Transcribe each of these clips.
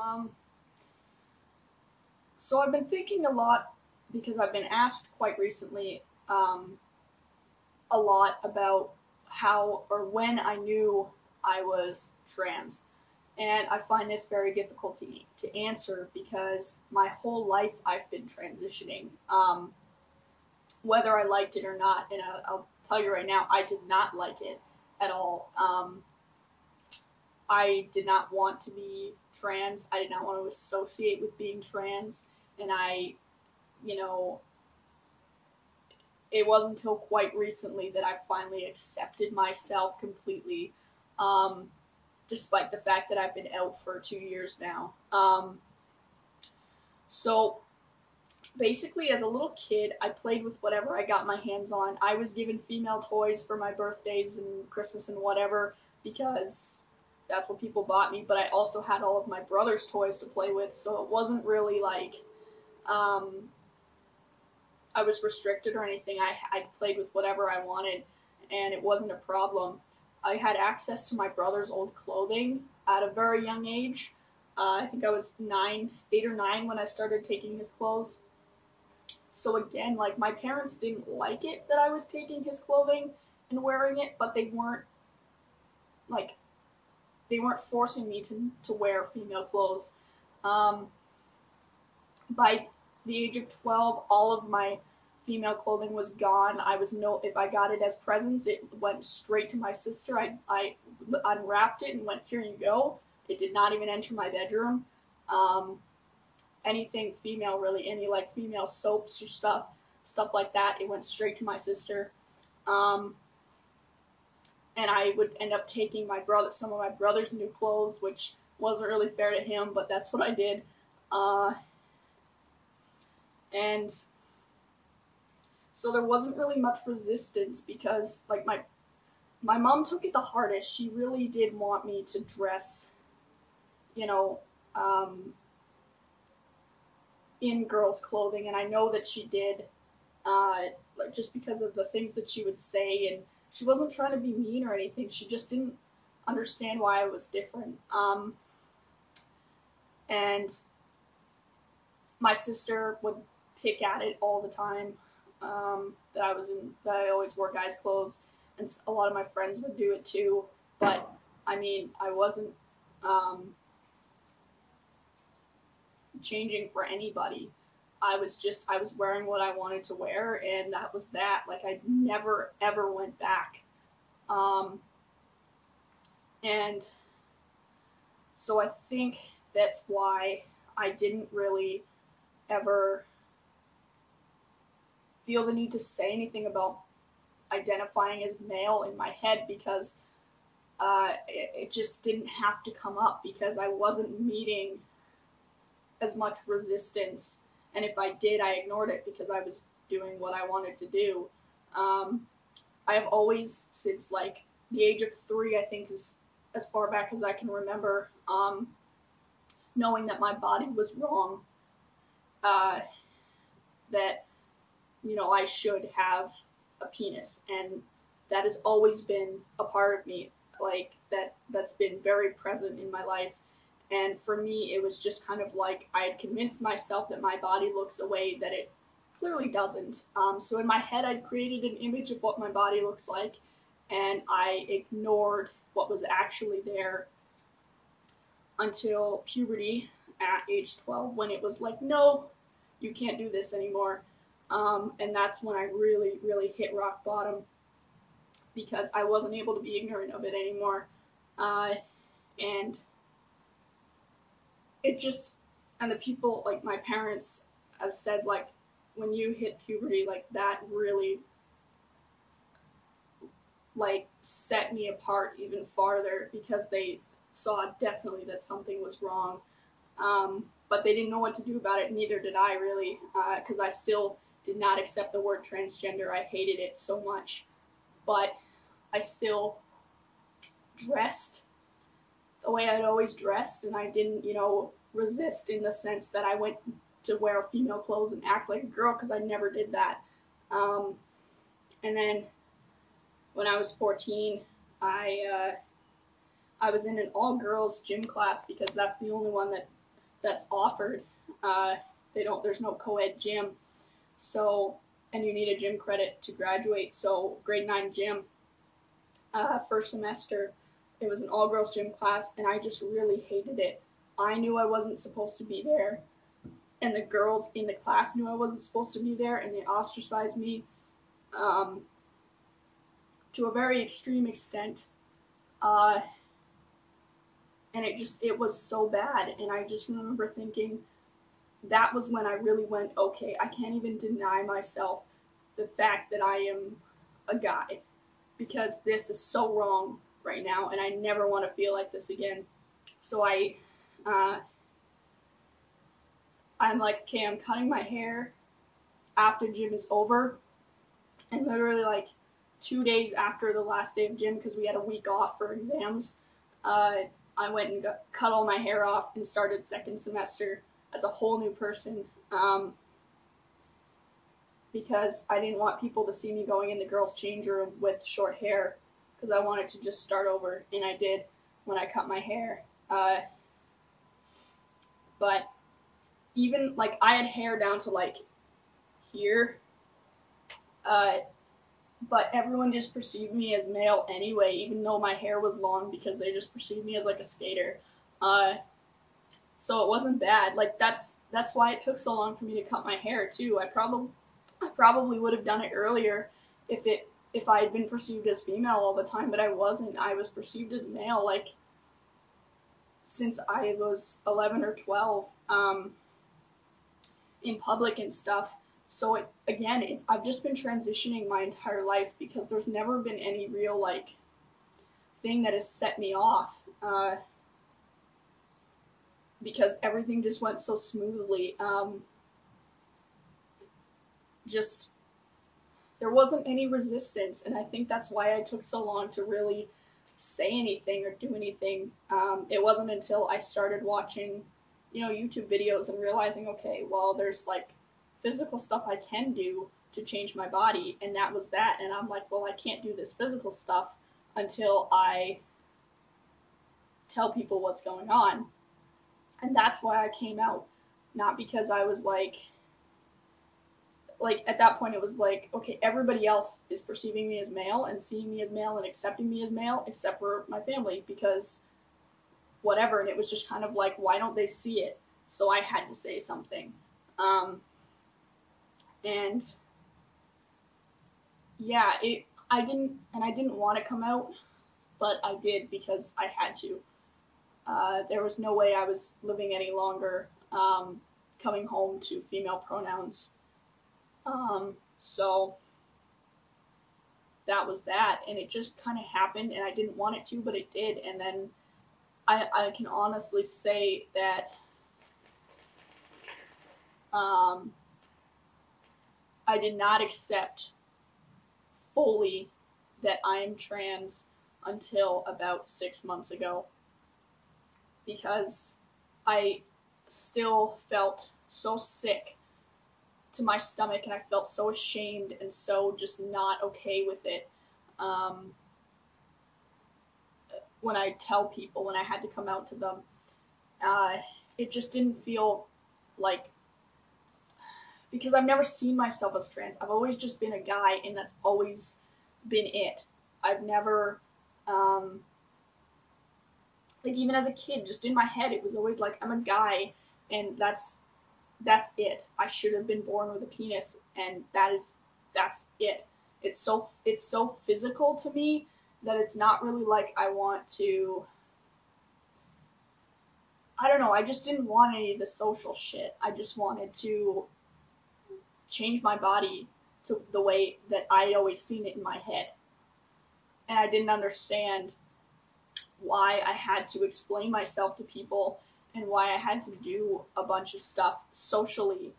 Um, so I've been thinking a lot because I've been asked quite recently a lot about how or when I knew I was trans. And I find this very difficult to answer because my whole life I've been transitioning, whether I liked it or not. And I'll tell you right now, I did not like it at all. I did not want to be trans. I did not want to associate with being trans. And you know, it wasn't until quite recently that I finally accepted myself completely, um, despite the fact that I've been out for 2 years now. So basically, as a little kid, I played with whatever I got my hands on. I was given female toys for my birthdays and Christmas and whatever because that's what people bought me. But I also had all of my brother's toys to play with, so it wasn't really like um, I was restricted or anything. I played with whatever I wanted, and it wasn't a problem. I had access to my brother's old clothing at a very young age. I think I was 8 or 9 when I started taking his clothes. So again, like my parents didn't like it that I was taking his clothing and wearing it, but like they weren't forcing me to wear female clothes. Um, by the age of 12, all of my female clothing was gone. I was no If I got it as presents, it went straight to my sister. I unwrapped it and went, here you go. It did not even enter my bedroom. Um, Anything female, really, any like female soaps or stuff like that, it went straight to my sister. Um, and I would end up taking some of my brother's new clothes, which wasn't really fair to him, but that's what I did. Uh, and so there wasn't really much resistance because like my mom took it the hardest. She really did want me to dress, you know, um, in girls' clothing, and I know that she did, like just because of the things that she would say, and she wasn't trying to be mean or anything. She just didn't understand why I was different. And my sister would pick at it all the time, that I always wore guys' clothes, and a lot of my friends would do it too. But I mean, I wasn't um, changing for anybody. I was wearing what I wanted to wear, and that was that. Like I never ever went back. Um, and so I think that's why I didn't really ever feel the need to say anything about identifying as male in my head because it just didn't have to come up because I wasn't meeting as much resistance. And if I did, I ignored it because I was doing what I wanted to do. Um, I have always, since like the age of 3, I think is as far back as I can remember, knowing that my body was wrong, uh, that I should have a penis, and that has always been a part of me, like that's been very present in my life. And for me, it was just kind of like I had convinced myself that my body looks a way that it clearly doesn't. So in my head, I'd created an image of what my body looks like, and I ignored what was actually there until puberty at age 12, when it was like, no, you can't do this anymore. And that's when I really, really hit rock bottom because I wasn't able to be ignorant of it anymore. And it just, and the people, like my parents, have said, like, when you hit puberty, like, that really, like, set me apart even farther because they saw definitely that something was wrong. But they didn't know what to do about it, neither did I really, because I still did not accept the word transgender. I hated it so much. But I still dressed the way I'd always dressed, and I didn't, resist in the sense that I went to wear female clothes and act like a girl because I never did that. Um, and then when I was 14, I I was in an all girls gym class because that's the only one that that's offered. There's no co-ed gym, so, and you need a gym credit to graduate. So grade 9 gym, first semester, it was an all-girls gym class, and I just really hated it. I knew I wasn't supposed to be there, and the girls in the class knew I wasn't supposed to be there, and they ostracized me to a very extreme extent. And it was so bad, and I just remember thinking, that was when I really went, okay, I can't even deny myself the fact that I am a guy, because this is so wrong right now, and I never want to feel like this again. So I'm like, okay, I'm cutting my hair after gym is over, and literally like 2 days after the last day of gym, because we had a week off for exams, I went and cut all my hair off and started second semester as a whole new person, because I didn't want people to see me going in the girls' change room with short hair, because I wanted to just start over, and I did when I cut my hair. But even, like, I had hair down to, like, here, but everyone just perceived me as male anyway, even though my hair was long, because they just perceived me as, like, a skater. So it wasn't bad. Like, that's why it took so long for me to cut my hair, too. I probably would have done it earlier if I had been perceived as female all the time, but I wasn't. I was perceived as male, like, since I was 11 or 12, in public and stuff. So I've just been transitioning my entire life, because there's never been any real, like, thing that has set me off, because everything just went so smoothly. There wasn't any resistance, and I think that's why I took so long to really say anything or do anything. It wasn't until I started watching, YouTube videos and realizing, okay, well, there's, like, physical stuff I can do to change my body, and that was that. And I'm like, well, I can't do this physical stuff until I tell people what's going on. And that's why I came out, not because I was like at that point it was like, okay, everybody else is perceiving me as male and seeing me as male and accepting me as male, except for my family, because whatever. And it was just kind of like, why don't they see it? So I had to say something. And yeah, I didn't want to come out, but I did, because I had to. There was no way I was living any longer, coming home to female pronouns. So that was that, and it just kind of happened, and I didn't want it to, but it did. And then I can honestly say that I did not accept fully that I'm trans until about 6 months ago, because I still felt so sick to my stomach, and I felt so ashamed and so just not okay with it. When I tell people, when I had to come out to them, it just didn't feel like, because I've never seen myself as trans. I've always just been a guy, and that's always been it. I've never, like, even as a kid, just in my head, it was always like, I'm a guy, and that's it. I should have been born with a penis, and that's it. It's so physical to me that it's not really like I want to. I don't know. I just didn't want any of the social shit. I just wanted to change my body to the way that I always seen it in my head, and I didn't understand why I had to explain myself to people and why I had to do a bunch of stuff socially,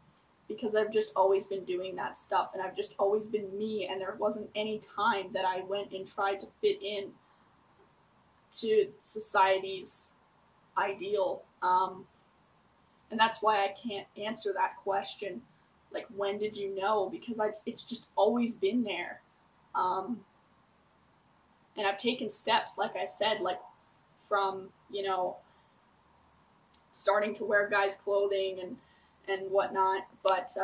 because I've just always been doing that stuff, and I've just always been me, and there wasn't any time that I went and tried to fit in to society's ideal. And that's why I can't answer that question, like, when did you know? Because it's just always been there. And I've taken steps, like I said, like, from, starting to wear guys' clothing and whatnot, but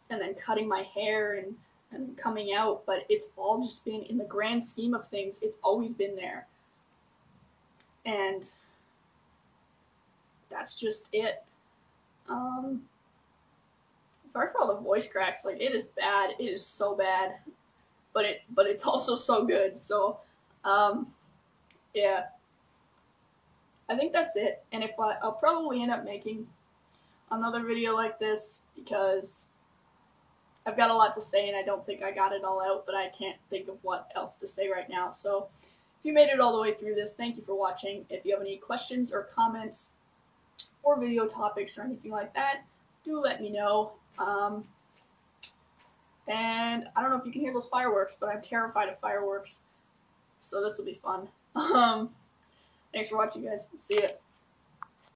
and then cutting my hair and coming out, but it's all just been, in the grand scheme of things, it's always been there. And that's just it. Sorry for all the voice cracks. Like, it is bad. It is so bad. But it's also so good. So, yeah. I think that's it. And if I'll probably end up making another video like this because I've got a lot to say and I don't think I got it all out, but I can't think of what else to say right now. So, if you made it all the way through this, thank you for watching. If you have any questions or comments or video topics or anything like that, do let me know. And I don't know if you can hear those fireworks, but I'm terrified of fireworks, so this will be fun. Thanks for watching, guys. See ya.